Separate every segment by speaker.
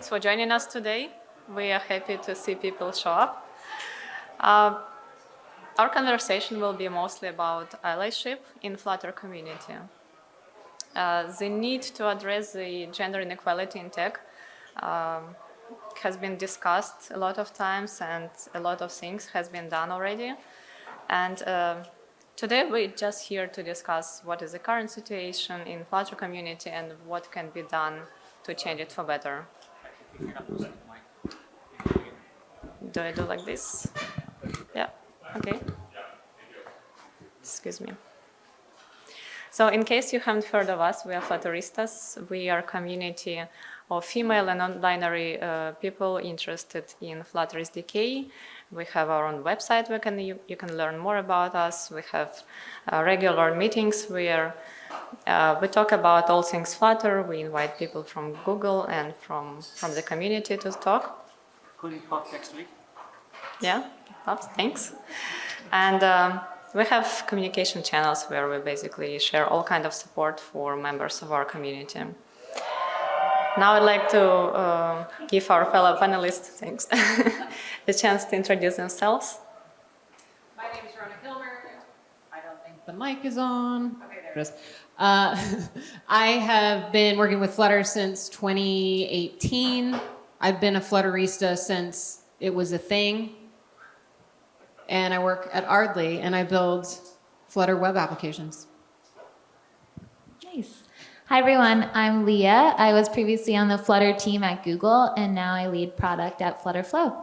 Speaker 1: for joining us today. We are happy to see people show up. Our conversation will be mostly about allyship in Flutter community. The need to address the gender inequality in tech has been discussed a lot of times, and a lot of things has been done already. And today we're just here to discuss what is the current situation in Flutter community and what can be done to change it for better. Do I do like this? Yeah, okay. Excuse me. So in case you haven't heard of us, we are Flutteristas. We are a community of female and non-binary people interested in Flutter SDK. We have our own website where you can learn more about us. We have regular meetings where we talk about all things Flutter. We invite people from Google and from the community to talk.
Speaker 2: Including Puff next week.
Speaker 1: Yeah, Puff, thanks. And we have communication channels where we basically share all kinds of support for members of our community. Now I'd like to give our fellow panelists, thanks, the chance to introduce themselves.
Speaker 3: My name is Rona Kilmer. I don't think the mic is on. Okay, there it is. I have been working with Flutter since 2018. I've been a Flutterista since it was a thing. And I work at Ardley, and I build Flutter web applications.
Speaker 4: Nice. Hi, everyone. I'm Leigha. I was previously on the Flutter team at Google, and now I lead product at Flutterflow.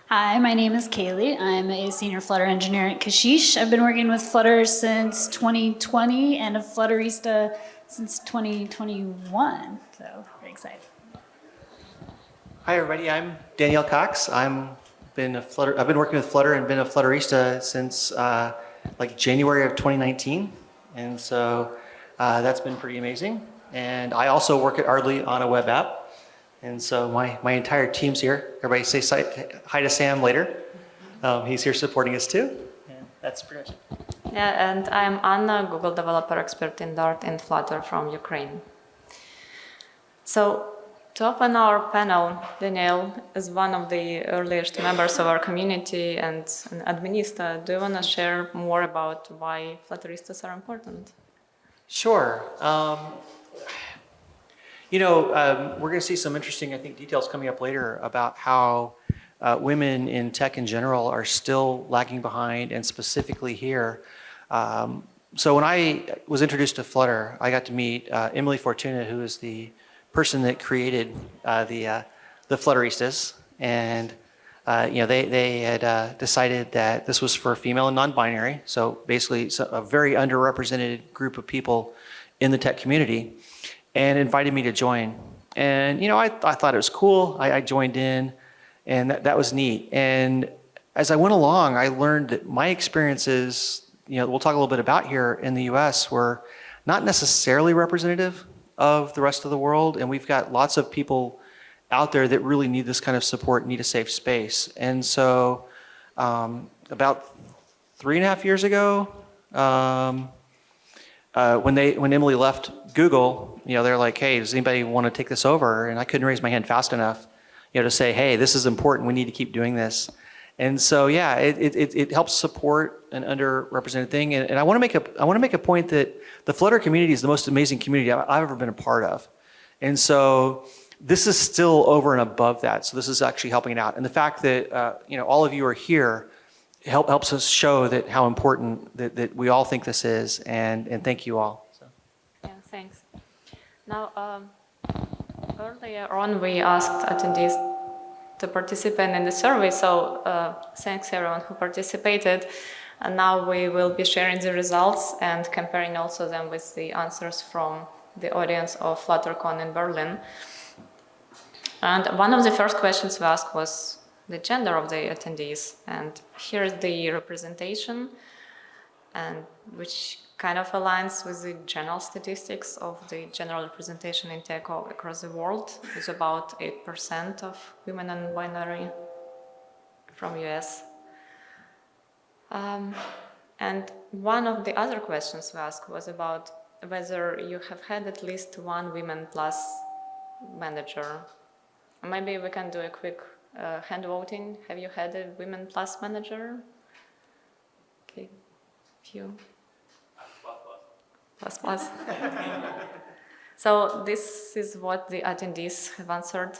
Speaker 5: Hi, my name is Kaylee. I'm a senior Flutter engineer at Kashish. I've been working with Flutter since 2020 and a Flutterista since 2021. So, very excited.
Speaker 2: Hi, everybody. I'm Danielle Cox. I've been working with Flutter and been a Flutterista since like January of 2019. And so that's been pretty amazing. And I also work at Ardley on a web app. And so my entire team's here. Everybody say hi to Sam later. He's here supporting us too. And that's pretty much it.
Speaker 1: Yeah, and I'm Anna, Google developer expert in Dart and Flutter from Ukraine. So to open our panel, Danielle is one of the earliest members of our community and an administrator. Do you want to share more about why Flutteristas are important?
Speaker 2: Sure. We're going to see some interesting, I think, details coming up later about how women in tech in general are still lagging behind, and specifically here. So when I was introduced to Flutter, I got to meet Emily Fortuna, who is the person that created the Flutteristas, and they had decided that this was for female and non-binary, so basically it's a very underrepresented group of people in the tech community, and invited me to join. And I thought it was cool. I joined in, and that was neat. And as I went along, I learned that my experiences, we'll talk a little bit about here in the US, were not necessarily representative of the rest of the world, and we've got lots of people out there that really need this kind of support, need a safe space. And so about 3.5 years ago, when Emily left Google, they're like, hey, does anybody want to take this over? And I couldn't raise my hand fast enough to say, hey, this is important, we need to keep doing this. And so yeah, it helps support an underrepresented thing. And I want to make a point that the Flutter community is the most amazing community I've ever been a part of. And so this is still over and above that. So this is actually helping it out. And the fact that all of you are here helps us show that how important that we all think this is. And thank you all. So.
Speaker 1: Yeah, thanks. Now, earlier on, we asked attendees to participate in the survey. So thanks everyone who participated. And now we will be sharing the results and comparing also them with the answers from the audience of Fluttercon in Berlin. And one of the first questions we asked was the gender of the attendees. And here's the representation, and which kind of aligns with the general statistics of the general representation in tech across the world. It's about 8% of women and binary from US. And one of the other questions we asked was about whether you have had at least one women plus manager? Maybe we can do a quick hand voting. Have you had a Women Plus manager? Okay, few. Plus plus. So this is what the attendees have answered.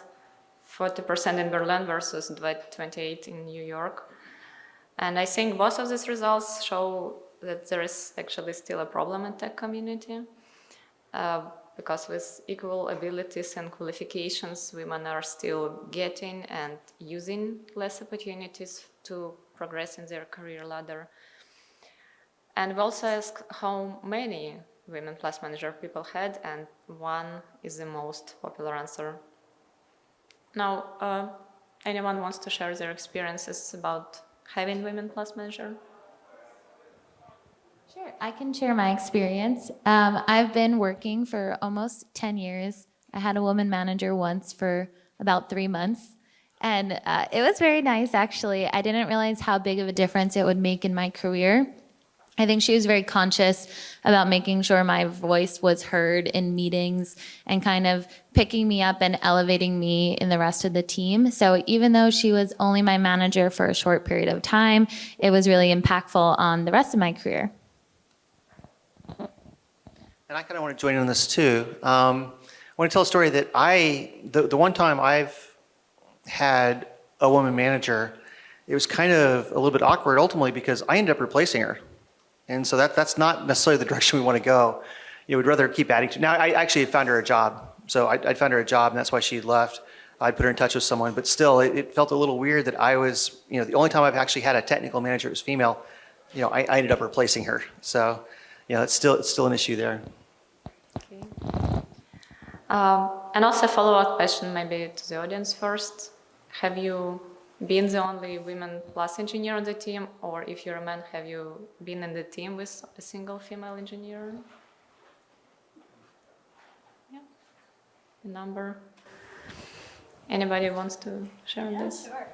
Speaker 1: 40% in Berlin versus 28% in New York. And I think both of these results show that there is actually still a problem in tech community. Because with equal abilities and qualifications, women are still getting and using less opportunities to progress in their career ladder. And we also asked how many Women Plus Manager people had, and one is the most popular answer. Now, anyone wants to share their experiences about having Women Plus Manager?
Speaker 4: Sure, I can share my experience. I've been working for almost 10 years. I had a woman manager once for about 3 months. And it was very nice, actually. I didn't realize how big of a difference it would make in my career. I think she was very conscious about making sure my voice was heard in meetings and kind of picking me up and elevating me in the rest of the team. So even though she was only my manager for a short period of time, it was really impactful on the rest of my career.
Speaker 2: And I kind of want to join in on this too. I want to tell a story that the one time I've had a woman manager, it was kind of a little bit awkward ultimately because I ended up replacing her. And so that's not necessarily the direction we want to go. We'd rather keep adding to. Now, I actually had found her a job. So I found her a job, and that's why she had left. I'd put her in touch with someone. But still, it felt a little weird that I was, the only time I've actually had a technical manager that was female, I ended up replacing her. So, it's still an issue there.
Speaker 1: Okay. And also a follow-up question maybe to the audience first. Have you been the only Women Plus engineer on the team, or if you're a man, have you been in the team with a single female engineer? Yeah. The number. Anybody wants to share this?
Speaker 5: Sure.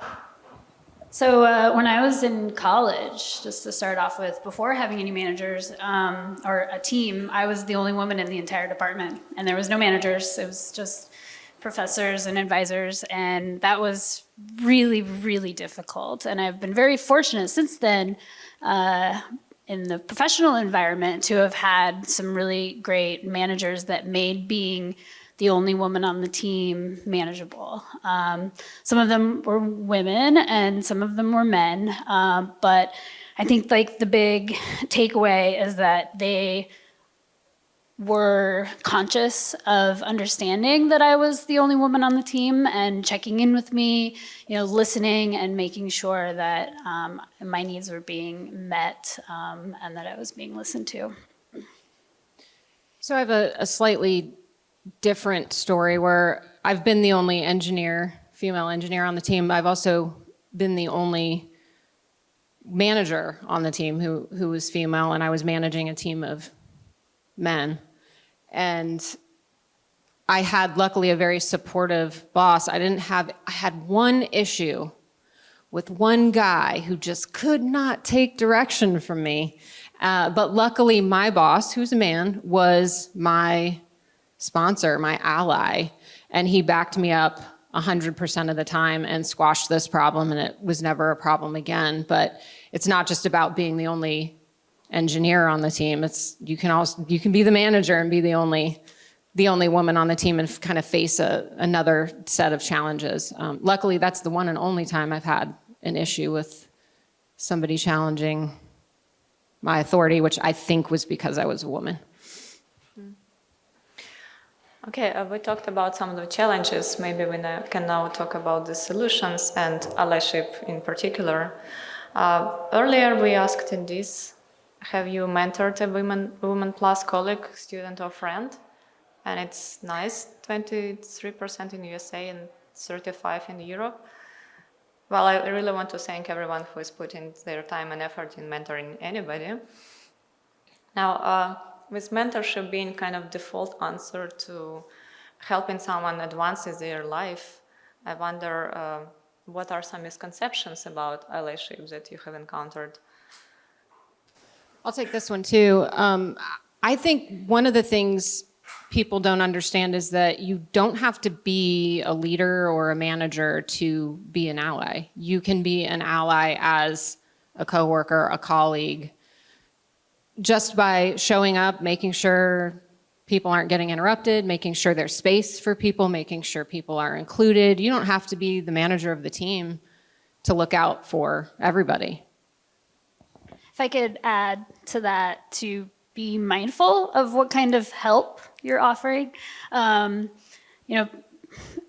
Speaker 5: So when I was in college, just to start off with, before having any managers or a team, I was the only woman in the entire department, and there was no managers. It was just professors and advisors, and that was really, really difficult. And I've been very fortunate since then in the professional environment to have had some really great managers that made being the only woman on the team manageable. Some of them were women and some of them were men, but I think the big takeaway is that they were conscious of understanding that I was the only woman on the team and checking in with me, listening and making sure that my needs were being met and that I was being listened to.
Speaker 3: So I have a slightly different story where I've been the only female engineer on the team. I've also been the only manager on the team who was female, and I was managing a team of men. And I had luckily a very supportive boss. I had one issue with one guy who just could not take direction from me. But luckily my boss, who's a man, was my sponsor, my ally, and he backed me up 100% of the time and squashed this problem, and it was never a problem again. But it's not just about being the only engineer on the team. You can be the manager and be the only woman on the team and kind of face another set of challenges. Luckily, that's the one and only time I've had an issue with somebody challenging my authority, which I think was because I was a woman.
Speaker 1: Okay, we talked about some of the challenges. Maybe we can now talk about the solutions and allyship in particular. Earlier, we asked in this, have you mentored a woman plus colleague, student, or friend? And it's nice, 23% in USA and 35% in Europe. Well, I really want to thank everyone who is putting their time and effort in mentoring anybody. Now, with mentorship being kind of default answer to helping someone advance in their life, I wonder what are some misconceptions about allyship that you have encountered?
Speaker 3: I'll take this one too. I think one of the things people don't understand is that you don't have to be a leader or a manager to be an ally. You can be an ally as a coworker, a colleague, just by showing up, making sure people aren't getting interrupted, making sure there's space for people, making sure people are included. You don't have to be the manager of the team to look out for everybody.
Speaker 5: If I could add to that, to be mindful of what kind of help you're offering.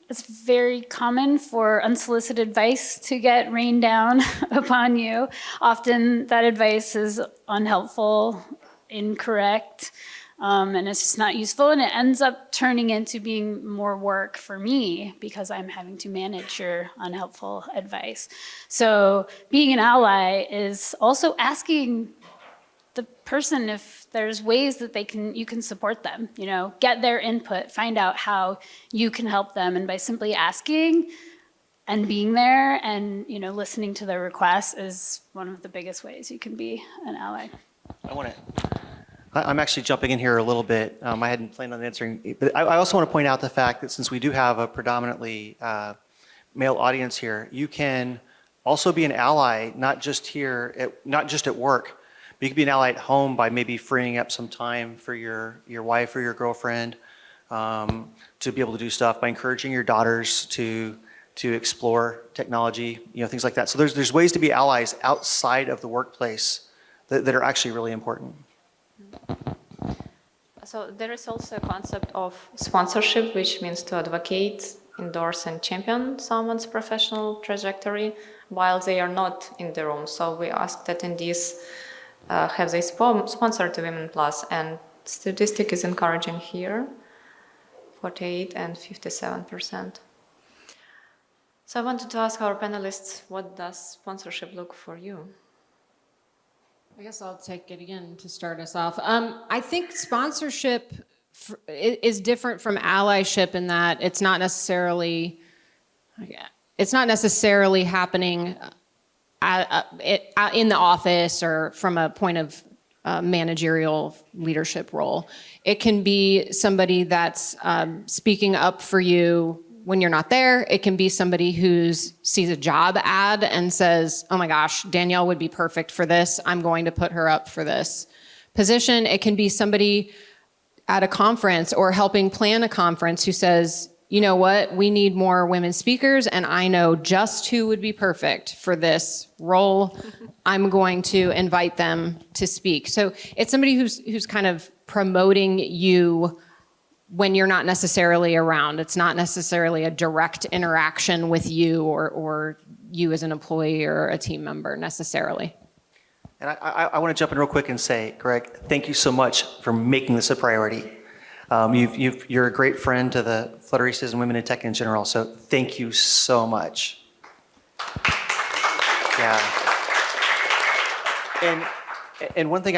Speaker 5: It's very common for unsolicited advice to get rained down upon you. Often that advice is unhelpful, incorrect, and it's just not useful. And it ends up turning into being more work for me because I'm having to manage your unhelpful advice. So being an ally is also asking the person if there's ways that you can support them, get their input, find out how you can help them. And by simply asking and being there and, listening to their requests is one of the biggest ways you can be an ally.
Speaker 2: I'm actually jumping in here a little bit. I hadn't planned on answering, but I also want to point out the fact that since we do have a predominantly male audience here, you can also be an ally, not just at work. But you can be an ally at home by maybe freeing up some time for your wife or your girlfriend to be able to do stuff, by encouraging your daughters to explore technology, things like that. So there's ways to be allies outside of the workplace that are actually really important.
Speaker 1: So there is also a concept of sponsorship, which means to advocate, endorse, and champion someone's professional trajectory while they are not in the room. So we asked attendees, have they sponsored the Women Plus? And statistic is encouraging here, 48 and 57%. So I wanted to ask our panelists, what does sponsorship look for you?
Speaker 3: I guess I'll take it again to start us off. I think sponsorship is different from allyship in that it's not necessarily happening in the office or from a point of managerial leadership role. It can be somebody that's speaking up for you when you're not there. It can be somebody who sees a job ad and says, oh my gosh, Danielle would be perfect for this. I'm going to put her up for this position. It can be somebody at a conference or helping plan a conference who says, you know what, we need more women speakers, and I know just who would be perfect for this role. I'm going to invite them to speak. So it's somebody who's kind of promoting you when you're not necessarily around. It's not necessarily a direct interaction with you or you as an employee or a team member necessarily.
Speaker 2: And I want to jump in real quick and say, Greg, thank you so much for making this a priority. You're a great friend to the Flutteristas and women in tech in general, so thank you so much. Yeah. And one thing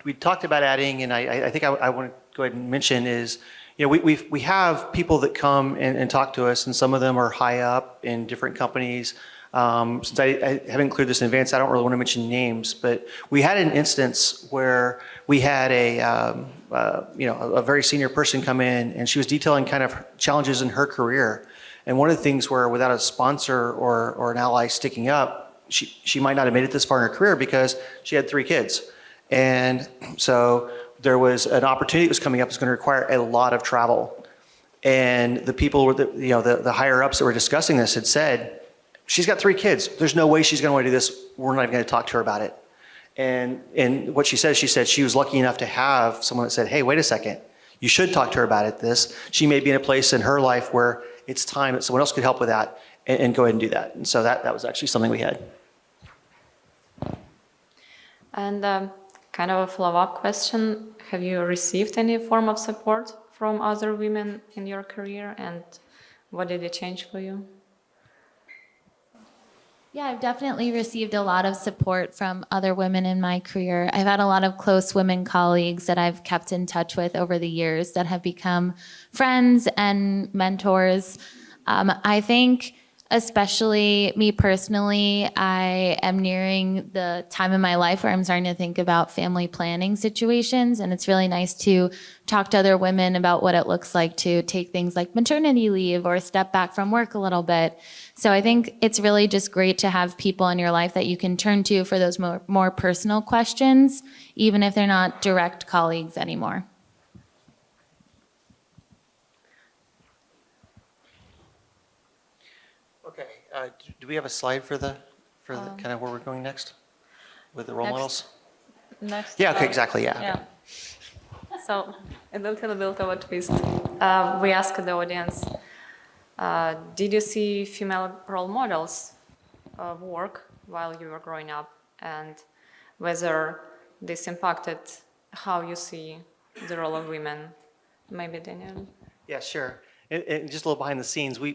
Speaker 2: we talked about adding, and I think I want to go ahead and mention is, we have people that come and talk to us, and some of them are high up in different companies. Since I haven't cleared this in advance, I don't really want to mention names, but we had an instance where we had a very senior person come in, and she was detailing kind of challenges in her career. And one of the things where without a sponsor or an ally sticking up, she might not have made it this far in her career because she had 3 kids. And so there was an opportunity that was coming up that's going to require a lot of travel. And the people, the higher ups that were discussing this had said, she's got 3 kids. There's no way she's going to want to do this. We're not even going to talk to her about it. And what she said she was lucky enough to have someone that said, hey, wait a second. You should talk to her about it. She may be in a place in her life where it's time that someone else could help with that and go ahead and do that. And so that was actually something we had. And
Speaker 1: kind of a follow-up question. Have you received any form of support from other women in your career, and what did it change for you?
Speaker 4: Yeah, I've definitely received a lot of support from other women in my career. I've had a lot of close women colleagues that I've kept in touch with over the years that have become friends and mentors. I think especially me personally, I am nearing the time in my life where I'm starting to think about family planning situations. And it's really nice to talk to other women about what it looks like to take things like maternity leave or step back from work a little bit. So I think it's really just great to have people in your life that you can turn to for those more personal questions, even if they're not direct colleagues anymore.
Speaker 2: Okay, do we have a slide for the kind of where we're going next with the role
Speaker 1: Next.
Speaker 2: models?
Speaker 1: Next.
Speaker 2: Yeah, okay, exactly, yeah.
Speaker 1: Yeah. So, a little bit of a twist. We asked the audience, did you see female role models work while you were growing up, and whether this impacted how you see the role of women? Maybe Danielle?
Speaker 2: Yeah, sure. And just a little behind the scenes, we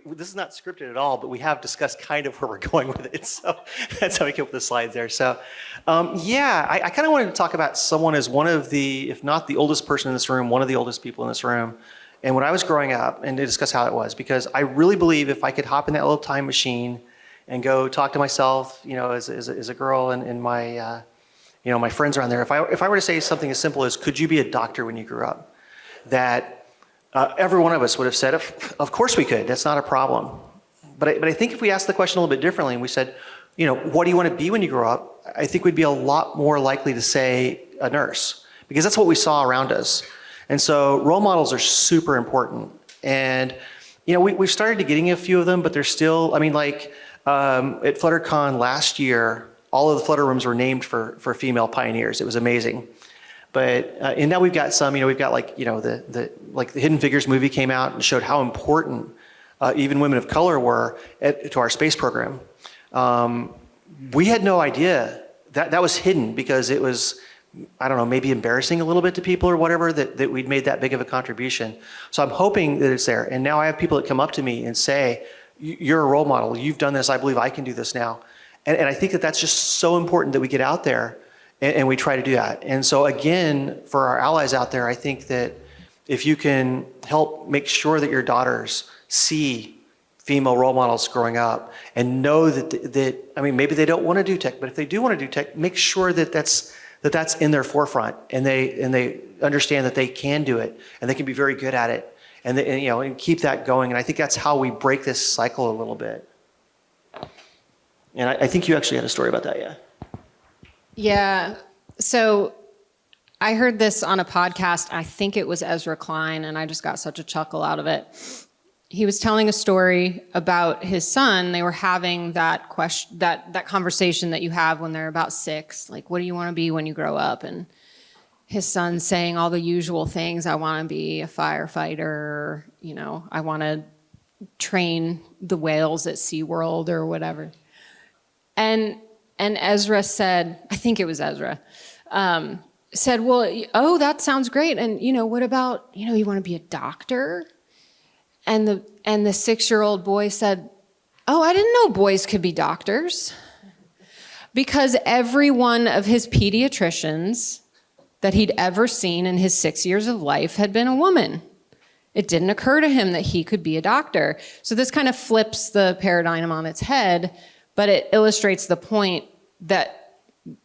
Speaker 2: this is not scripted at all, but we have discussed kind of where we're going with it. So that's how we came up with the slides there. So yeah, I kind of wanted to talk about someone as one of the, if not the oldest person in this room, one of the oldest people in this room. And when I was growing up, and to discuss how it was, because I really believe if I could hop in that little time machine and go talk to myself, you know, as a girl and my, you know, my friends around there, if I were to say something as simple as, could you be a doctor when you grew up? That every one of us would have said, of course we could, that's not a problem. But I think if we asked the question a little bit differently and we said, you know, what do you want to be when you grow up? I think we'd be a lot more likely to say a nurse, because that's what we saw around us. And so role models are super important. And, you know, we've started to getting a few of them, but they're still, I mean, like at Fluttercon last year, all of the Flutter rooms were named for female pioneers. It was amazing. But and now we've got some, you know, we've got like, you know, the Hidden Figures movie came out and showed how important even women of color were to our space program. We had no idea that was hidden because it was, I don't know, maybe embarrassing a little bit to people or whatever that we'd made that big of a contribution. So I'm hoping that it's there. And now I have people that come up to me and say, you're a role model. You've done this. I believe I can do this now. And I think that that's just so important that we get out there and we try to do that. And so again, for our allies out there, I think that if you can help make sure that your daughters see female role models growing up and know that I mean, maybe they don't want to do tech, but if they do want to do tech, make sure that that's in their forefront and they understand that they can do it and they can be very good at it and you know, and keep that going. And I think that's how we break this cycle a little bit. And I think you actually had a story about that, yeah.
Speaker 3: Yeah. So I heard this on a podcast. I think it was Ezra Klein, and I just got such a chuckle out of it. He was telling a story about his son. They were having that question, that conversation that you have when they're about 6, like, what do you want to be when you grow up? And his son's saying all the usual things. I want to be a firefighter. You know, I want to train the whales at SeaWorld or whatever. And Ezra said, I think it was Ezra, said, well, oh, that sounds great. And, you know, what about, you know, you want to be a doctor? And the 6-year-old boy said, oh, I didn't know boys could be doctors. Because every one of his pediatricians that he'd ever seen in his 6 years of life had been a woman. It didn't occur to him that he could be a doctor. So this kind of flips the paradigm on its head. But it illustrates the point that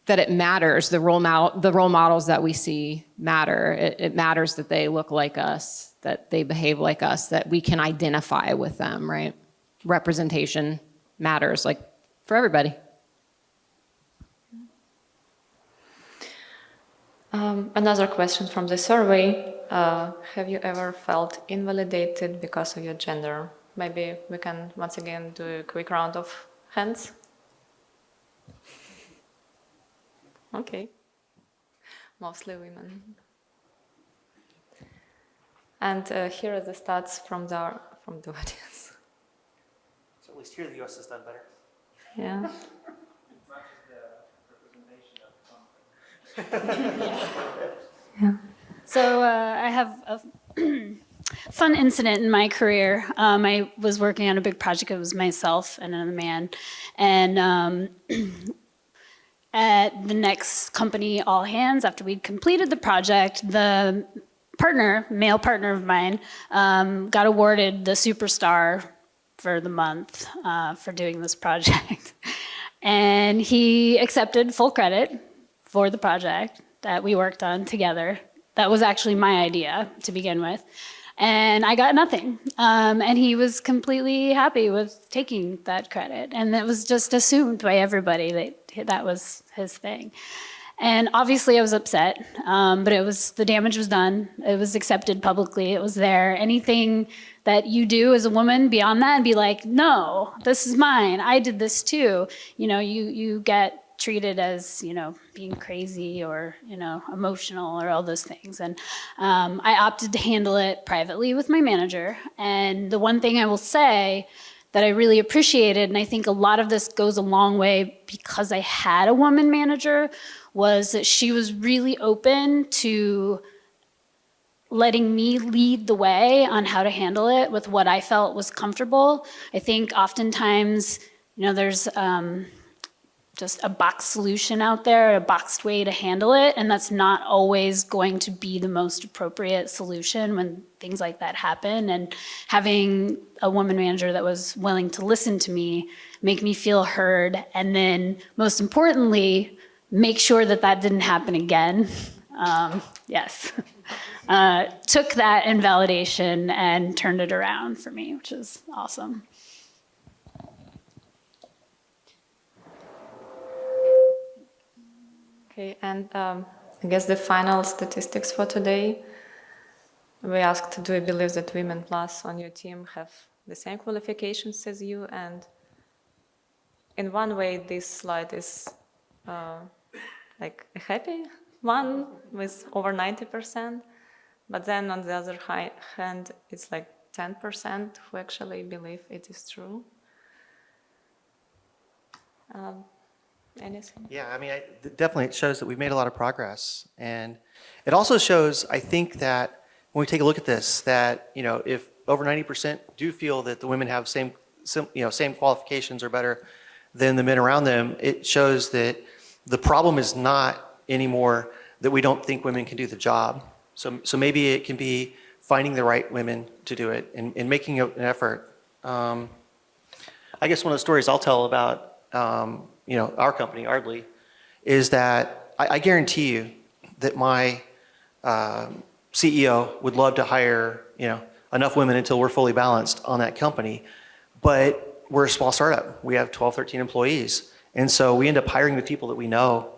Speaker 3: it matters. The role models that we see matter. It matters that they look like us, that they behave like us, that we can identify with them, right? Representation matters, like, for everybody.
Speaker 1: Another question from the survey. Have you ever felt invalidated because of your gender? Maybe we can once again do a quick round of hands. Okay. Mostly women. And here are the stats from the audience.
Speaker 2: So at least here the US has done better.
Speaker 1: Yeah.
Speaker 5: Yeah. So I have a fun incident in my career. I was working on a big project. It was myself and another man. And at the next company, All Hands, after we'd completed the project, the male partner of mine, got awarded the Superstar for the month for doing this project. And he accepted full credit for the project that we worked on together. That was actually my idea to begin with. And I got nothing. And he was completely happy with taking that credit. And it was just assumed by everybody that that was his thing. And obviously I was upset, but the damage was done. It was accepted publicly. It was there. Anything that you do as a woman beyond that and be like, no, this is mine. I did this too. You get treated as, being crazy or, emotional or all those things. And I opted to handle it privately with my manager. And the one thing I will say that I really appreciated, and I think a lot of this goes a long way because I had a woman manager, was that she was really open to letting me lead the way on how to handle it with what I felt was comfortable. I think oftentimes, there's just a box solution out there, a boxed way to handle it, and that's not always going to be the most appropriate solution when things like that happen. And having a woman manager that was willing to listen to me, make me feel heard, and then most importantly, make sure that that didn't happen again. Yes. Took that invalidation and turned it around for me, which is awesome.
Speaker 1: Okay, and I guess the final statistics for today. We asked, do you believe that Women Plus on your team have the same qualifications as you? And in one way, this slide is like a happy one with over 90%. But then on the other hand, it's like 10% who actually believe it is true. Anything?
Speaker 2: Yeah, I mean, definitely it shows that we've made a lot of progress. And it also shows, I think, that when we take a look at this, that, if over 90% do feel that the women have same qualifications or better than the men around them, it shows that the problem is not anymore that we don't think women can do the job. So maybe it can be finding the right women to do it and making an effort. I guess one of the stories I'll tell about our company, Ardley, is that I guarantee you that my CEO would love to hire, enough women until we're fully balanced on that company. But we're a small startup. We have 12, 13 employees. And so we end up hiring the people that we know.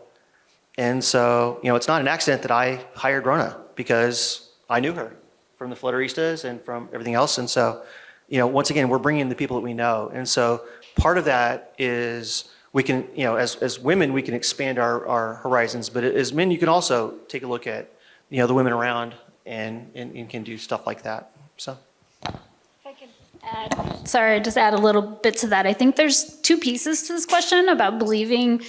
Speaker 2: And so, it's not an accident that I hired Rona because I knew her from the Flutteristas and from everything else. And so, once again, we're bringing in the people that we know. And so part of that is we can, as women, we can expand our horizons. But as men, you can also take a look at, the women around and can do stuff like that. So.
Speaker 5: Just add a little bit to that. I think there's two pieces to this question about believing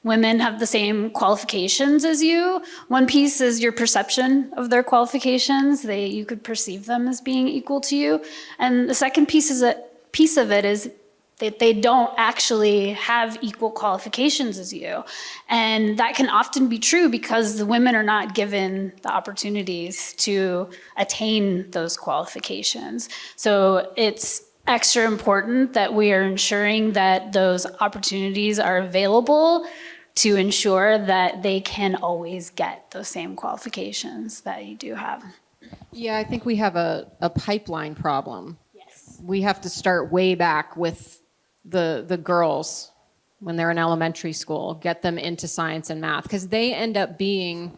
Speaker 5: women have the same qualifications as you. One piece is your perception of their qualifications. You could perceive them as being equal to you. And the second piece of it is that they don't actually have equal qualifications as you. And that can often be true because the women are not given the opportunities to attain those qualifications. So it's extra important that we are ensuring that those opportunities are available to ensure that they can always get those same qualifications that you do have.
Speaker 3: Yeah, I think we have a pipeline problem.
Speaker 5: Yes.
Speaker 3: We have to start way back with the girls when they're in elementary school, get them into science and math, because they end up being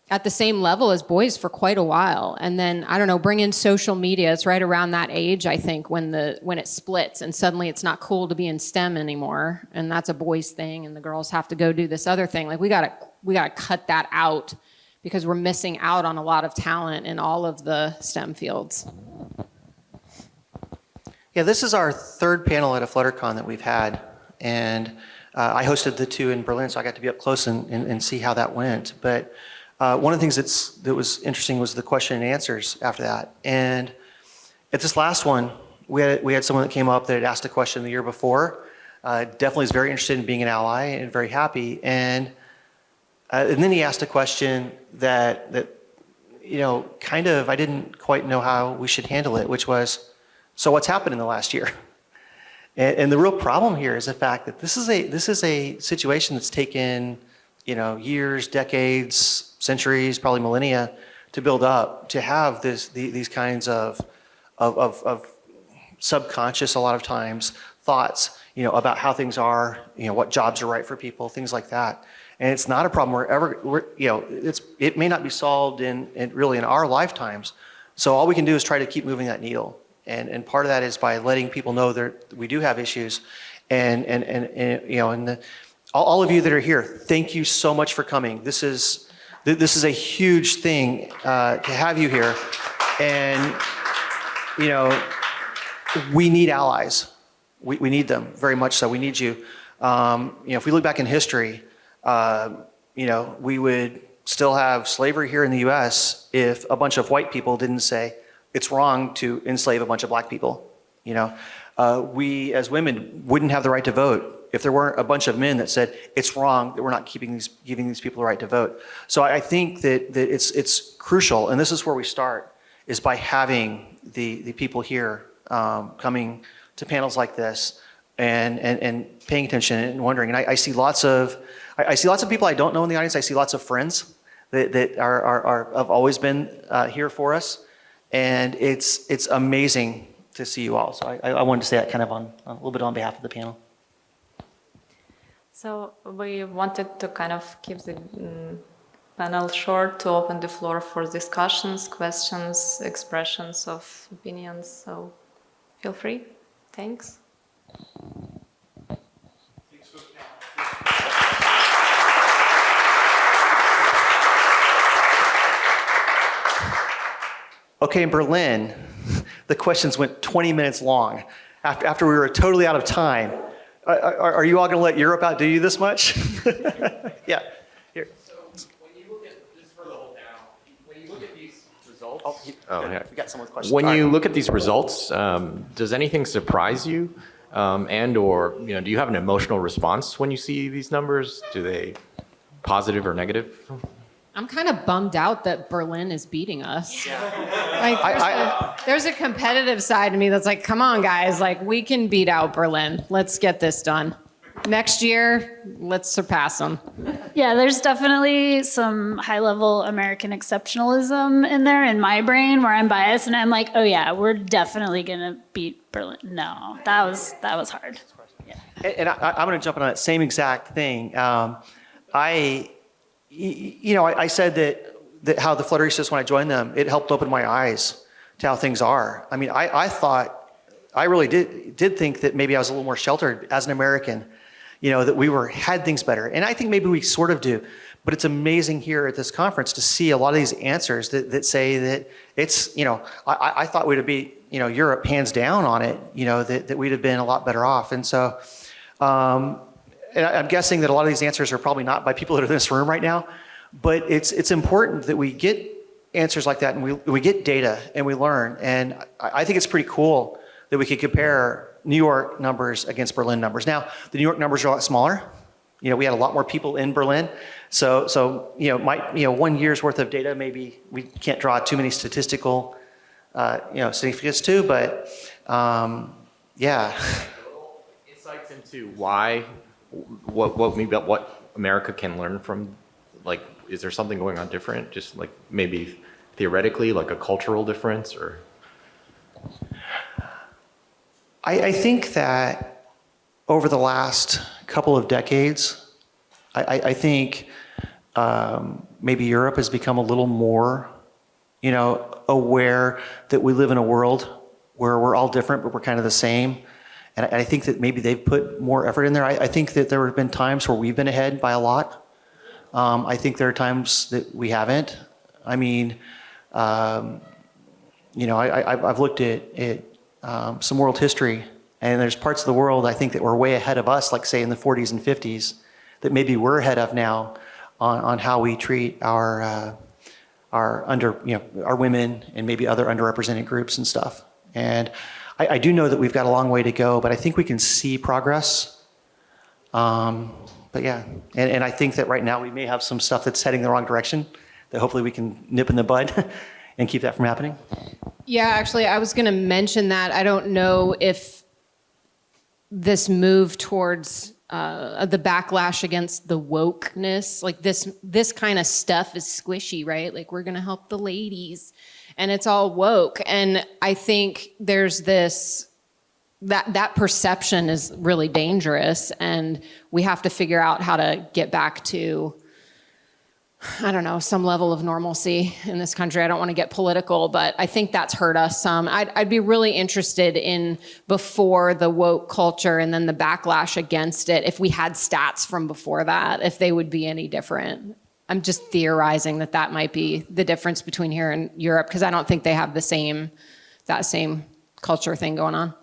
Speaker 3: at the same level as boys for quite a while. And then, I don't know, bring in social media. It's right around that age, I think, when it splits and suddenly it's not cool to be in STEM anymore. And that's a boys thing and the girls have to go do this other thing. Like we gotta cut that out because we're missing out on a lot of talent in all of the STEM fields.
Speaker 2: Yeah, this is our third panel at a Fluttercon that we've had. And I hosted the two in Berlin, so I got to be up close and see how that went. But one of the things that was interesting was the question and answers after that. And at this last one, we had someone that came up that had asked a question the year before. Definitely is very interested in being an ally and very happy. And then he asked a question that kind of I didn't quite know how we should handle it, which was, So what's happened in the last year? And the real problem here is the fact that this is a situation that's taken, years, decades, centuries, probably millennia to build up, to have these kinds of subconscious, a lot of times, thoughts, about how things are, what jobs are right for people, things like that. And it's not a problem it may not be solved in our lifetimes. So all we can do is try to keep moving that needle. And part of that is by letting people know that we do have issues. All of you that are here, thank you so much for coming. This is a huge thing to have you here. And, we need allies. We need them very much so. We need you. If we look back in history, we would still have slavery here in the US if a bunch of white people didn't say it's wrong to enslave a bunch of black people. We as women wouldn't have the right to vote if there weren't a bunch of men that said it's wrong that we're not giving these people the right to vote. So I think that it's crucial, and this is where we start, is by having the people here coming to panels like this and paying attention and wondering. And I see lots of people I don't know in the audience. I see lots of friends that have always been here for us, and it's amazing to see you all. So I wanted to say that kind of on a little bit on behalf of the panel.
Speaker 1: So we wanted to kind of keep the panel short to open the floor for discussions, questions, expressions of opinions. So feel free. Thanks.
Speaker 2: Okay, in Berlin, the questions went 20 minutes long after we were totally out of time. Are you all going to let Europe outdo you this much? Yeah. Here.
Speaker 6: So when you look at this for the whole panel, when you look at these results,
Speaker 2: Yeah. We got someone's question.
Speaker 6: when you look at these results, does anything surprise you, and/or do you have an emotional response when you see these numbers? Do they positive or negative?
Speaker 3: I'm kind of bummed out that Berlin is beating us. Like, there's a competitive side to me that's like, come on, guys, like we can beat out Berlin. Let's get this done. Next year, let's surpass them.
Speaker 5: Yeah, there's definitely some high-level American exceptionalism in there in my brain where I'm biased and I'm like, oh yeah, we're definitely gonna beat Berlin. No, that was hard. Yeah.
Speaker 2: And I'm going to jump on that same exact thing. I said that how the Flutteristas, when I joined them, it helped open my eyes to how things are. I mean, I really did think that maybe I was a little more sheltered as an American, that we had things better. And I think maybe we sort of do. But it's amazing here at this conference to see a lot of these answers that say that it's, I thought we'd be, Europe hands down on it, that we'd have been a lot better off. And so, and I'm guessing that a lot of these answers are probably not by people that are in this room right now, but it's important that we get answers like that and we get data and we learn. And I think it's pretty cool that we could compare New York numbers against Berlin numbers. Now, the New York numbers are a lot smaller. We had a lot more people in Berlin. So 1 year's worth of data, maybe we can't draw too many statistical, significance to, but yeah.
Speaker 6: Insights into why, what America can learn from, like, is there something going on different? Just like maybe theoretically, like a cultural difference, or?
Speaker 2: I think that over the last couple of decades, I think maybe Europe has become a little more, aware that we live in a world where we're all different, but we're kind of the same. And I think that maybe they've put more effort in there. I think that there have been times where we've been ahead by a lot. I think there are times that we haven't. I mean, I've looked at some world history, and there's parts of the world I think that were way ahead of us, like say in the 40s and 50s, that maybe we're ahead of now on how we treat our women and maybe other underrepresented groups and stuff. And I do know that we've got a long way to go, but I think we can see progress. But yeah, and I think that right now we may have some stuff that's heading the wrong direction that hopefully we can nip in the bud and keep that from happening.
Speaker 3: Yeah, actually, I was going to mention that. I don't know if this move towards the backlash against the wokeness, like this kind of stuff is squishy, right? Like we're going to help the ladies, and it's all woke. And I think there's this that perception is really dangerous, and we have to figure out how to get back to, I don't know, some level of normalcy in this country. I don't want to get political, but I think that's hurt us some. I'd be really interested in, before the woke culture and then the backlash against it, if we had stats from before that, if they would be any different. I'm just theorizing that might be the difference between here and Europe, because I don't think they have that same culture thing going on.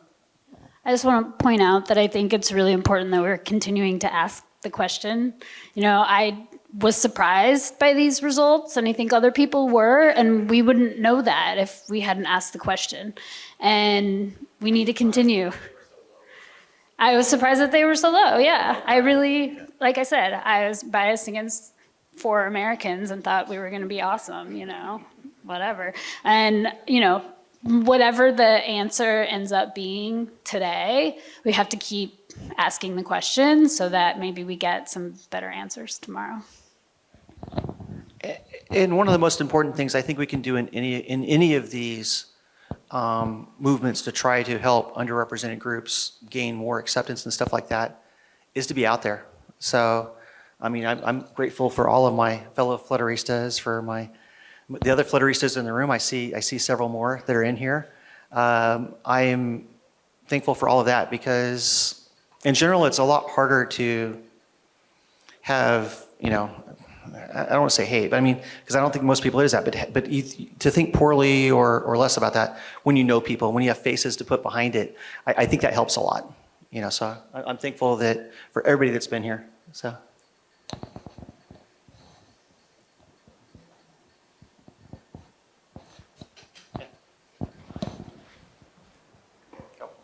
Speaker 5: I just want to point out that I think it's really important that we're continuing to ask the question. You know, I was surprised by these results, and I think other people were, and we wouldn't know that if we hadn't asked the question. And we need to continue. I was surprised that they were so low, yeah. I really, like I said, I was biased against 4 Americans and thought we were going to be awesome, you know, whatever. And, you know, whatever the answer ends up being today, we have to keep asking the question so that maybe we get some better answers tomorrow.
Speaker 2: And one of the most important things I think we can do in any of these movements to try to help underrepresented groups gain more acceptance and stuff like that is to be out there. So, I mean, I'm grateful for all of my fellow Flutteristas, for the other Flutteristas in the room. I see several more that are in here. I am thankful for all of that, because in general, it's a lot harder to have, you know, I don't want to say hate, but I mean, because I don't think most people is that, but to think poorly or less about that when you know people, when you have faces to put behind it, I think that helps a lot. You know, so I'm thankful that for everybody that's been here. So.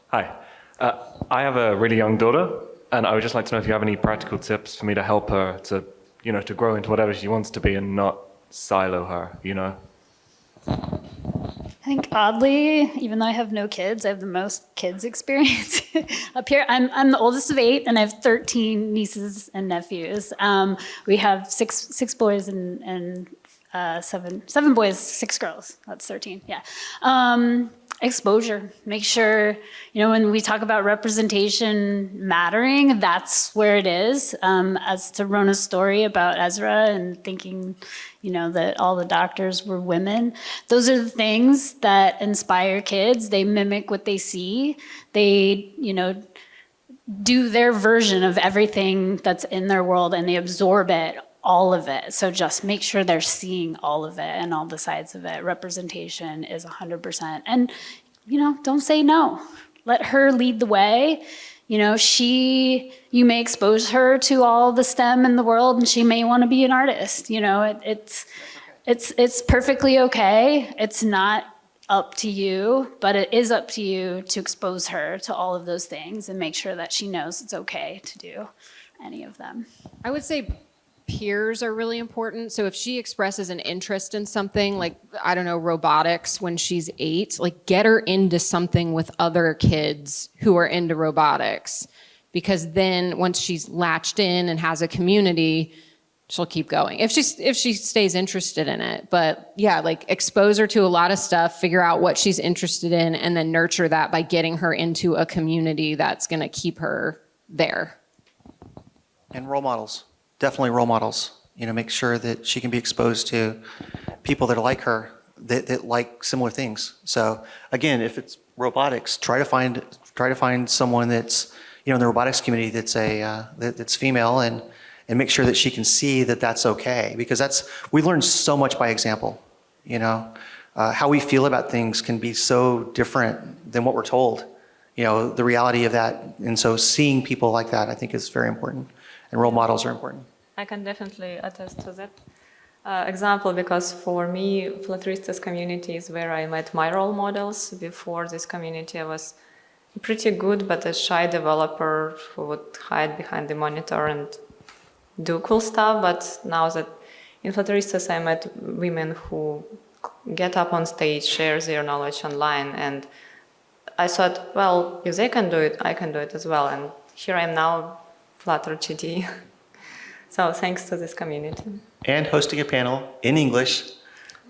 Speaker 7: Hi. I have a really young daughter, and I would just like to know if you have any practical tips for me to help her to, you know, to grow into whatever she wants to be and not silo her, you know?
Speaker 5: I think oddly, even though I have no kids, I have the most kids experience up here. I'm the oldest of 8, and I have 13 nieces and nephews. We have six boys and seven boys, 6 girls. That's 13. Yeah. Exposure. Make sure, you know, when we talk about representation mattering, that's where it is. As to Rona's story about Ezra and thinking, you know, that all the doctors were women. Those are the things that inspire kids. They mimic what they see. They, you know, do their version of everything that's in their world, and they absorb it, all of it. So just make sure they're seeing all of it and all the sides of it. Representation is 100%. And, you know, don't say no. Let her lead the way. You know, you may expose her to all the STEM in the world, and she may want to be an artist. You know, it's perfectly okay. It's not up to you, but it is up to you to expose her to all of those things and make sure that she knows it's okay to do any of them.
Speaker 3: I would say peers are really important. So if she expresses an interest in something, like, I don't know, robotics when she's 8, like, get her into something with other kids who are into robotics. Because then once she's latched in and has a community, she'll keep going. If she stays interested in it. But yeah, like, expose her to a lot of stuff, figure out what she's interested in, and then nurture that by getting her into a community that's going to keep her there.
Speaker 2: And role models. Definitely role models. You know, make sure that she can be exposed to people that are like her, that like similar things. So again, if it's robotics, try to find someone that's, you know, in the robotics community that's female, and make sure that she can see that that's okay, because we learn so much by example. You know, how we feel about things can be so different than what we're told. You know, the reality of that, and so seeing people like that, I think, is very important. And role models are important.
Speaker 1: I can definitely attest to that example, because for me, Flutteristas community is where I met my role models. Before this community, I was pretty good, but a shy developer who would hide behind the monitor and do cool stuff. But now that in Flutteristas, I met women who get up on stage, share their knowledge online. And I thought, well, if they can do it, I can do it as well. And here I am now, Flutter GD. So thanks to this community.
Speaker 2: And hosting a panel in English.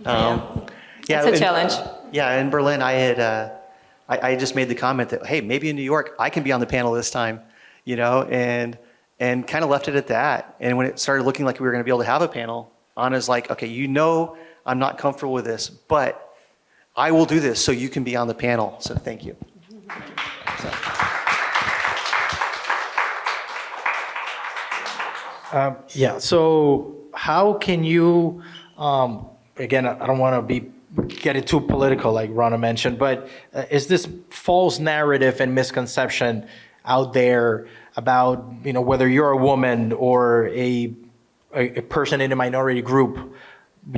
Speaker 1: It's a challenge.
Speaker 2: Yeah, in Berlin, I just made the comment that, hey, maybe in New York, I can be on the panel this time, and kind of left it at that. And when it started looking like we were going to be able to have a panel, Anna's like, okay, I'm not comfortable with this, but I will do this so you can be on the panel. So thank you.
Speaker 8: So how can you, again, I don't want to get it too political like Rona mentioned, but is this false narrative and misconception out there about, whether you're a woman or a person in a minority group,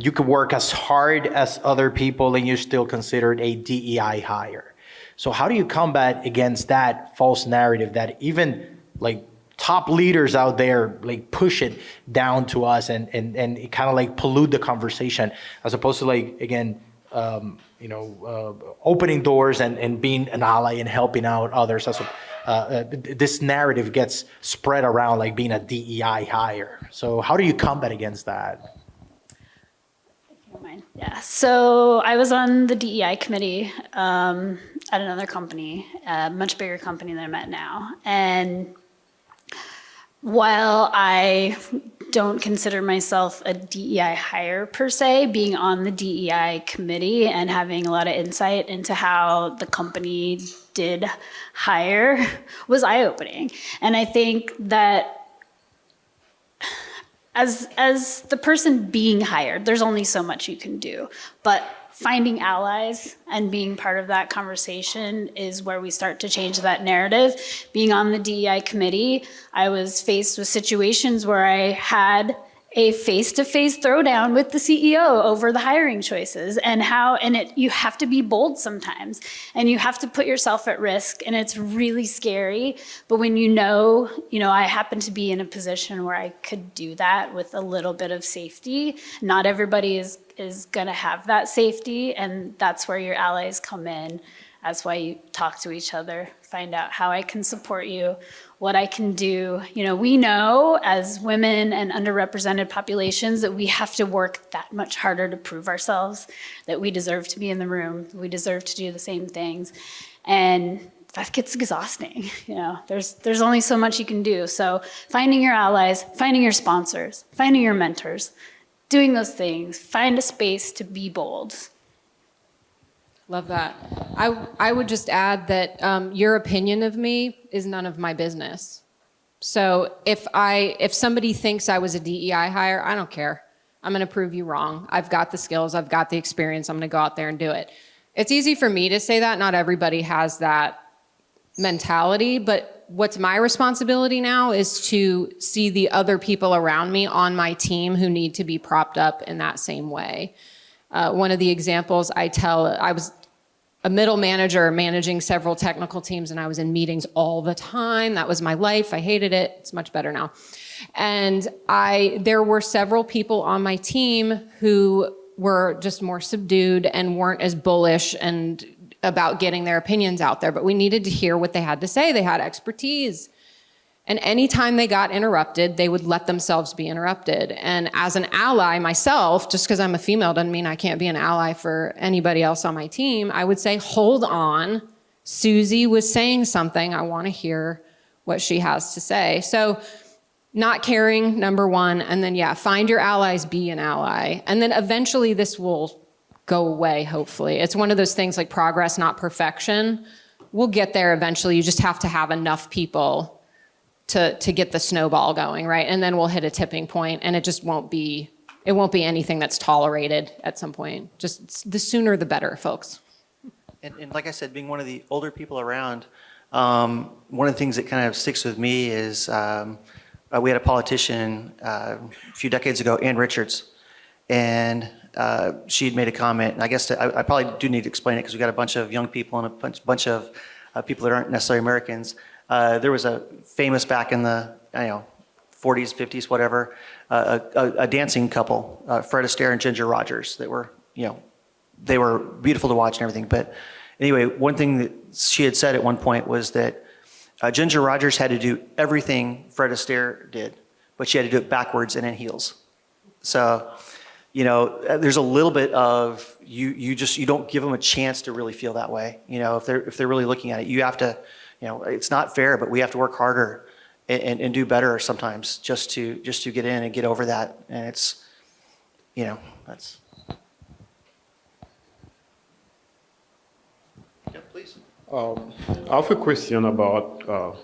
Speaker 8: you could work as hard as other people and you're still considered a DEI hire. So how do you combat against that false narrative that even like top leaders out there like push it down to us and it kind of like pollute the conversation as opposed to like, again, opening doors and being an ally and helping out others. This narrative gets spread around like being a DEI hire. So how do you combat against that?
Speaker 5: Yeah, so I was on the DEI committee at another company, a much bigger company than I'm at now. And while I don't consider myself a DEI hire per se, being on the DEI committee and having a lot of insight into how the company did hire was eye-opening. And I think that as the person being hired, there's only so much you can do. But finding allies and being part of that conversation is where we start to change that narrative. Being on the DEI committee, I was faced with situations where I had a face-to-face throwdown with the CEO over the hiring choices and you have to be bold sometimes and you have to put yourself at risk and it's really scary. But when I happen to be in a position where I could do that with a little bit of safety. Not everybody is gonna have that safety, and that's where your allies come in. That's why you talk to each other, find out how I can support you, what I can do. We know as women and underrepresented populations that we have to work that much harder to prove ourselves, that we deserve to be in the room, we deserve to do the same things. And that gets exhausting. There's only so much you can do. So finding your allies, finding your sponsors, finding your mentors, doing those things, find a space to be bold.
Speaker 3: Love that. I would just add that your opinion of me is none of my business. So if somebody thinks I was a DEI hire, I don't care. I'm going to prove you wrong. I've got the skills. I've got the experience. I'm going to go out there and do it. It's easy for me to say that. Not everybody has that mentality, but what's my responsibility now is to see the other people around me on my team who need to be propped up in that same way. One of the examples I was a middle manager managing several technical teams, and I was in meetings all the time. That was my life. I hated it. It's much better now. And there were several people on my team who were just more subdued and weren't as bullish and about getting their opinions out there, but we needed to hear what they had to say. They had expertise. And anytime they got interrupted, they would let themselves be interrupted. And as an ally myself, just because I'm a female doesn't mean I can't be an ally for anybody else on my team, I would say, hold on, Susie was saying something, I want to hear what she has to say. So not caring, number one, and then find your allies, be an ally. And then eventually this will go away, hopefully. It's one of those things like progress, not perfection. We'll get there eventually. You just have to have enough people to get the snowball going, right? And then we'll hit a tipping point and it just won't be anything that's tolerated at some point. Just the sooner the better, folks.
Speaker 2: And like I said, being one of the older people around, one of the things that kind of sticks with me is we had a politician a few decades ago, Ann Richards, and she'd made a comment, and I guess I probably do need to explain it because we got a bunch of young people and a bunch of people that aren't necessarily Americans. There was a famous back in the 40s, 50s, whatever, a dancing couple, Fred Astaire and Ginger Rogers, that were they were beautiful to watch and everything. But anyway, one thing that she had said at one point was that Ginger Rogers had to do everything Fred Astaire did, but she had to do it backwards and in heels. So, you know, there's a little bit of you don't give them a chance to really feel that way. You know, if they're really looking at it, you have to, you know, it's not fair, but we have to work harder and do better sometimes just to get in and get over that. And it's, you know, that's. Yeah, please.
Speaker 9: I have a question about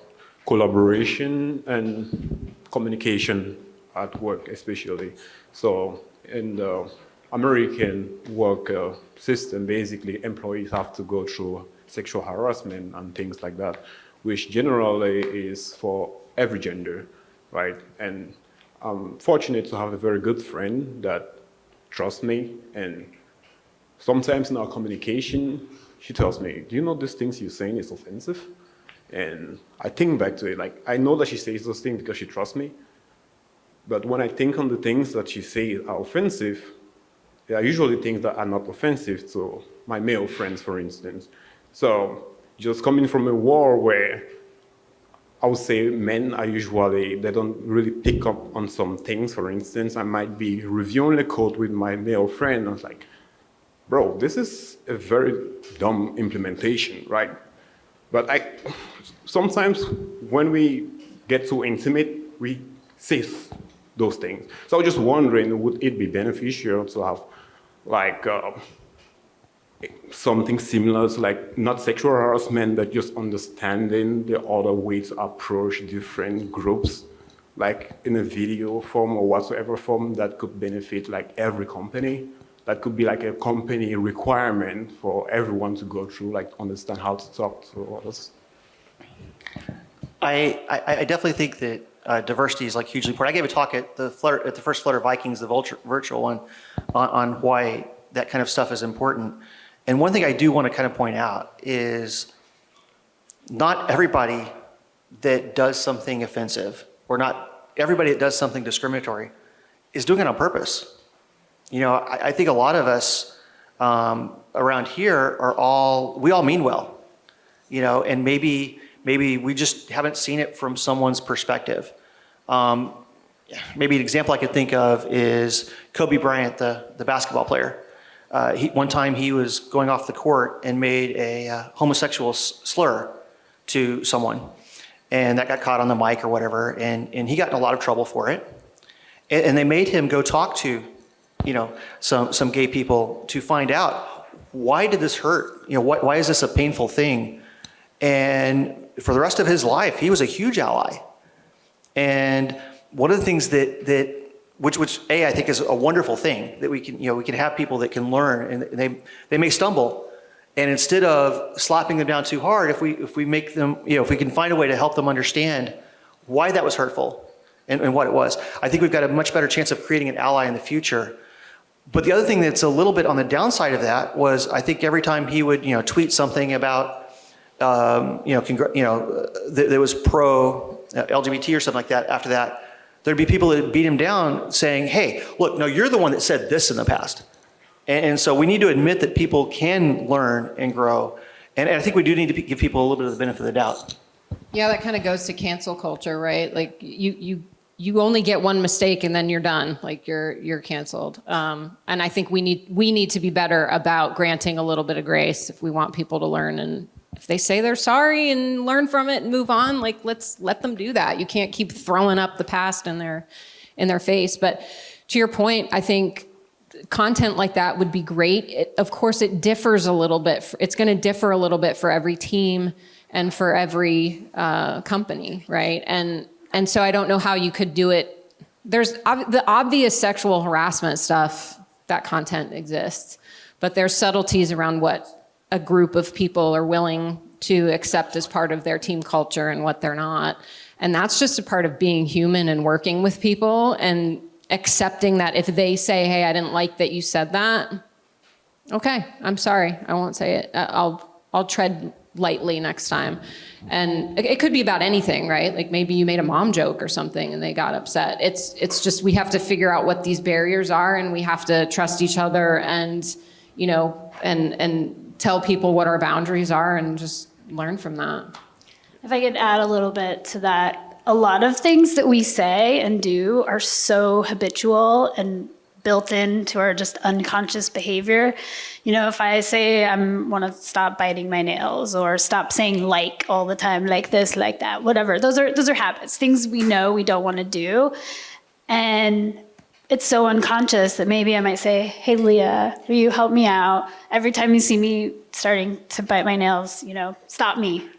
Speaker 9: collaboration and communication at work, especially. So in the American work system, basically employees have to go through sexual harassment and things like that, which generally is for every gender, right? And I'm fortunate to have a very good friend that trusts me, and sometimes in our communication, she tells me, do you know these things you're saying is offensive? And I think back to it, like, I know that she says those things because she trusts me, but when I think on the things that she says are offensive, they are usually things that are not offensive to my male friends, for instance. So just coming from a war where I would say men are usually, they don't really pick up on some things. For instance, I might be reviewing a code with my male friend. I was like, bro, this is a very dumb implementation, right? But sometimes when we get too intimate, we say those things. So I was just wondering, would it be beneficial to have like something similar to like not sexual harassment, but just understanding the other way to approach different groups, like in a video form or whatsoever form that could benefit like every company? That could be like a company requirement for everyone to go through, like understand how to talk to others.
Speaker 2: I definitely think that diversity is like hugely important. I gave a talk at the first Flutter Vikings, the virtual one, on why that kind of stuff is important. And one thing I do want to kind of point out is not everybody that does something offensive, or not everybody that does something discriminatory, is doing it on purpose. You know, I think a lot of us around here we all mean well, you know, and maybe we just haven't seen it from someone's perspective. Maybe an example I could think of is Kobe Bryant, the basketball player. One time he was going off the court and made a homosexual slur to someone, and that got caught on the mic or whatever, and he got in a lot of trouble for it. And they made him go talk to, you know, some gay people to find out, why did this hurt? You know, why is this a painful thing? And for the rest of his life, he was a huge ally. And one of the things which I think is a wonderful thing, that we can have people that can learn, and they may stumble, and instead of slapping them down too hard, if we make them, you know, if we can find a way to help them understand why that was hurtful and what it was, I think we've got a much better chance of creating an ally in the future. But the other thing that's a little bit on the downside of that was, I think every time he would, you know, tweet something about, that was pro LGBT or something like that, after that, there'd be people that beat him down saying, hey, look, no, you're the one that said this in the past. And so we need to admit that people can learn and grow. And I think we do need to give people a little bit of the benefit of the doubt.
Speaker 3: Yeah, that kind of goes to cancel culture, right? Like you only get one mistake and then you're done. Like you're canceled. And I think we need to be better about granting a little bit of grace if we want people to learn. And if they say they're sorry and learn from it and move on, like let's let them do that. You can't keep throwing up the past in their face. But to your point, I think content like that would be great. Of course, it differs a little bit. It's going to differ a little bit for every team and for every company, right? And so I don't know how you could do it. There's the obvious sexual harassment stuff, that content exists, but there's subtleties around what a group of people are willing to accept as part of their team culture and what they're not. And that's just a part of being human and working with people and accepting that if they say, hey, I didn't like that you said that. Okay, I'm sorry, I won't say it. I'll tread lightly next time. And it could be about anything, right? Like maybe you made a mom joke or something and they got upset. It's just, we have to figure out what these barriers are, and we have to trust each other and and tell people what our boundaries are and just learn from that.
Speaker 5: If I could add a little bit to that, a lot of things that we say and do are so habitual and built into our just unconscious behavior. If I say I want to stop biting my nails or stop saying like all the time, like this, like that, whatever. Those are habits, things we know we don't want to do. And it's so unconscious that maybe I might say, hey, Leah, will you help me out? Every time you see me starting to bite my nails, stop me.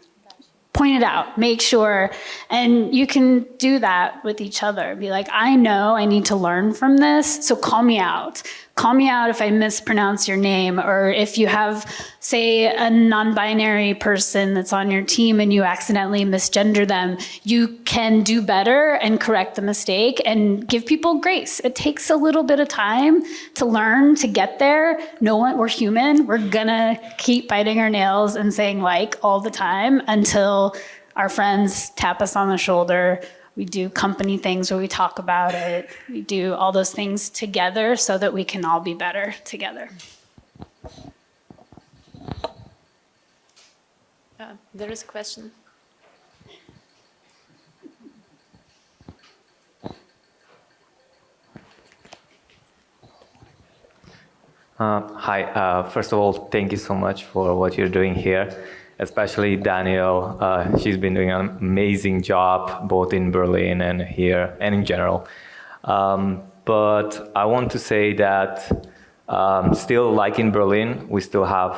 Speaker 5: Point it out, make sure, and you can do that with each other. Be like, I know I need to learn from this, so call me out. Call me out if I mispronounce your name, or if you have, say, a non-binary person that's on your team and you accidentally misgender them. You can do better and correct the mistake and give people grace. It takes a little bit of time to learn to get there. We're human. We're gonna keep biting our nails and saying like all the time until our friends tap us on the shoulder. We do company things where we talk about it. We do all those things together so that we can all be better together.
Speaker 1: There is a question.
Speaker 10: Hi. First of all, thank you so much for what you're doing here, especially Danielle. She's been doing an amazing job both in Berlin and here and in general. But I want to say that still, like in Berlin, we still have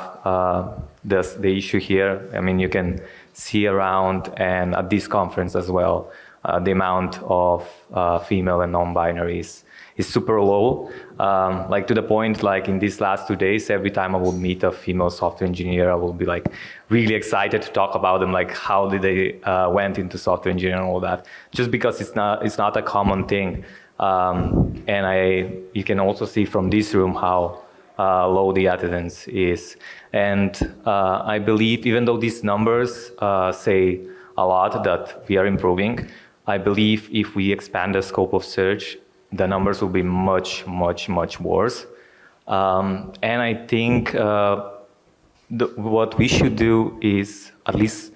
Speaker 10: the issue here. I mean, you can see around and at this conference as well, the amount of female and non-binaries is super low, like to the point, like in these last 2 days, every time I would meet a female software engineer, I would be like really excited to talk about them, like how did they went into software engineering and all that, just because it's not a common thing. And you can also see from this room how low the attendance is. And I believe, even though these numbers say a lot that we are improving, I believe if we expand the scope of search, the numbers will be much, much, much worse. And I think what we should do is, at least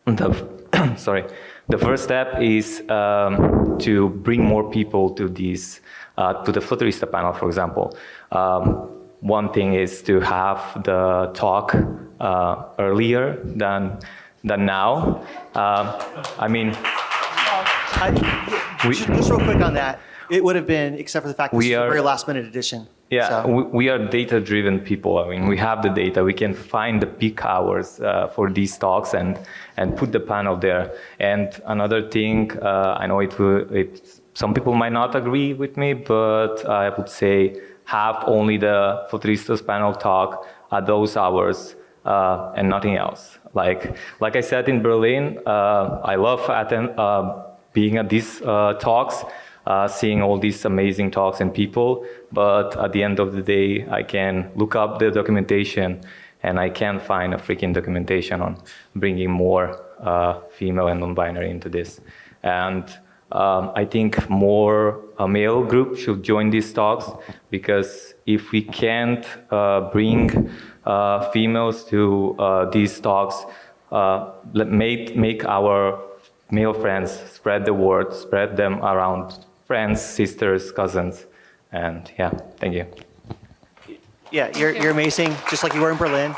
Speaker 10: the first step is to bring more people to this, to the Flutterista panel, for example. One thing is to have the talk earlier than now.
Speaker 2: Just real quick on that. It would have been, except for the fact that it's a very last minute edition.
Speaker 10: Yeah,
Speaker 2: so.
Speaker 10: we are data-driven people. I mean, we have the data. We can find the peak hours for these talks and put the panel there. And another thing, I know some people might not agree with me, but I would say have only the Flutteristas panel talk at those hours and nothing else. Like I said in Berlin, I love being at these talks. Seeing all these amazing talks and people, but at the end of the day, I can look up the documentation and I can't find a freaking documentation on bringing more female and non-binary into this. And I think more a male group should join these talks, because if we can't bring females to these talks, make our male friends spread the word, spread them around friends, sisters, cousins, and yeah, thank you.
Speaker 2: Yeah, you're amazing, just like you were in Berlin.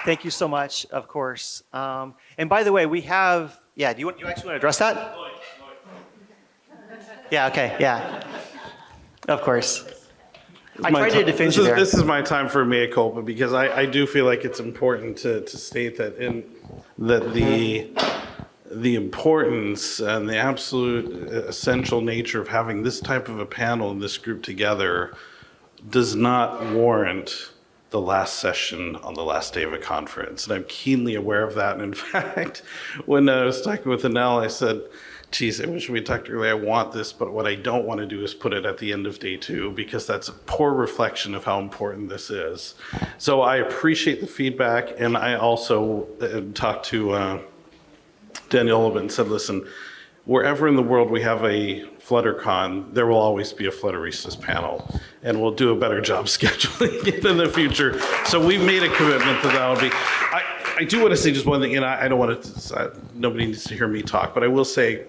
Speaker 2: Thank you so much, of course. And by the way, we have, do you actually want to address that? Yeah, okay, yeah. Of course. I tried to defend you there.
Speaker 11: This is my time for mea culpa, because I do feel like it's important to state that the importance and the absolute essential nature of having this type of a panel and this group together does not warrant the last session on the last day of a conference. And I'm keenly aware of that. And in fact, when I was talking with Danielle, I said, geez, I wish we talked earlier. I want this, but what I don't want to do is put it at the end of day 2, because that's a poor reflection of how important this is. So I appreciate the feedback. And I also talked to Danielle and said, listen, wherever in the world we have a Fluttercon, there will always be a Flutteristas panel, and we'll do a better job scheduling it in the future. So we've made a commitment that that'll be. I do want to say just one thing, and I don't want to, nobody needs to hear me talk, but I will say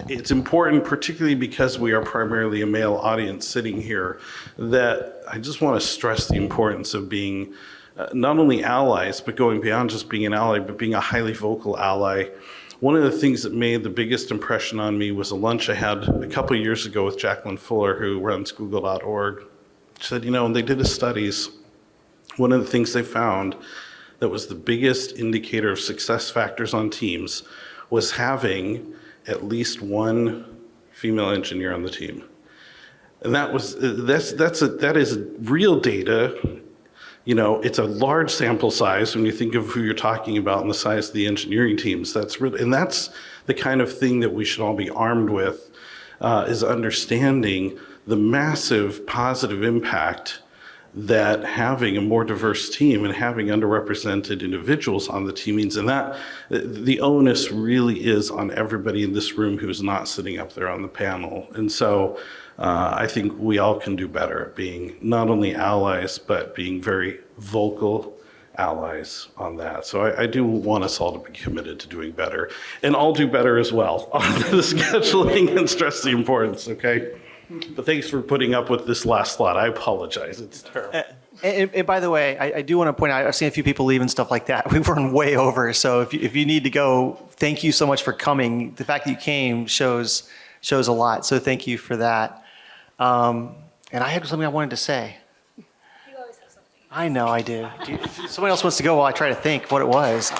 Speaker 11: it's important, particularly because we are primarily a male audience sitting here, that I just want to stress the importance of being not only allies, but going beyond just being an ally, but being a highly vocal ally. One of the things that made the biggest impression on me was a lunch I had a couple of years ago with Jacqueline Fuller, who runs Google.org. She said, you know, when they did the studies, one of the things they found that was the biggest indicator of success factors on teams was having at least one female engineer on the team. And that is real data. You know, it's a large sample size when you think of who you're talking about and the size of the engineering teams. That's really, and that's the kind of thing that we should all be armed with, is understanding the massive positive impact that having a more diverse team and having underrepresented individuals on the team means. And that the onus really is on everybody in this room who's not sitting up there on the panel. And so I think we all can do better at being not only allies, but being very vocal allies on that. So I do want us all to be committed to doing better. And I'll do better as well on the scheduling and stress the importance, okay? But thanks for putting up with this last slide. I apologize. It's terrible.
Speaker 2: And by the way, I do want to point out, I've seen a few people leave and stuff like that. We've run way over. So if you need to go, thank you so much for coming. The fact that you came shows a lot. So thank you for that. And I had something I wanted to say.
Speaker 5: You always have something.
Speaker 2: I know I do. If someone else wants to go while I try to think what it was.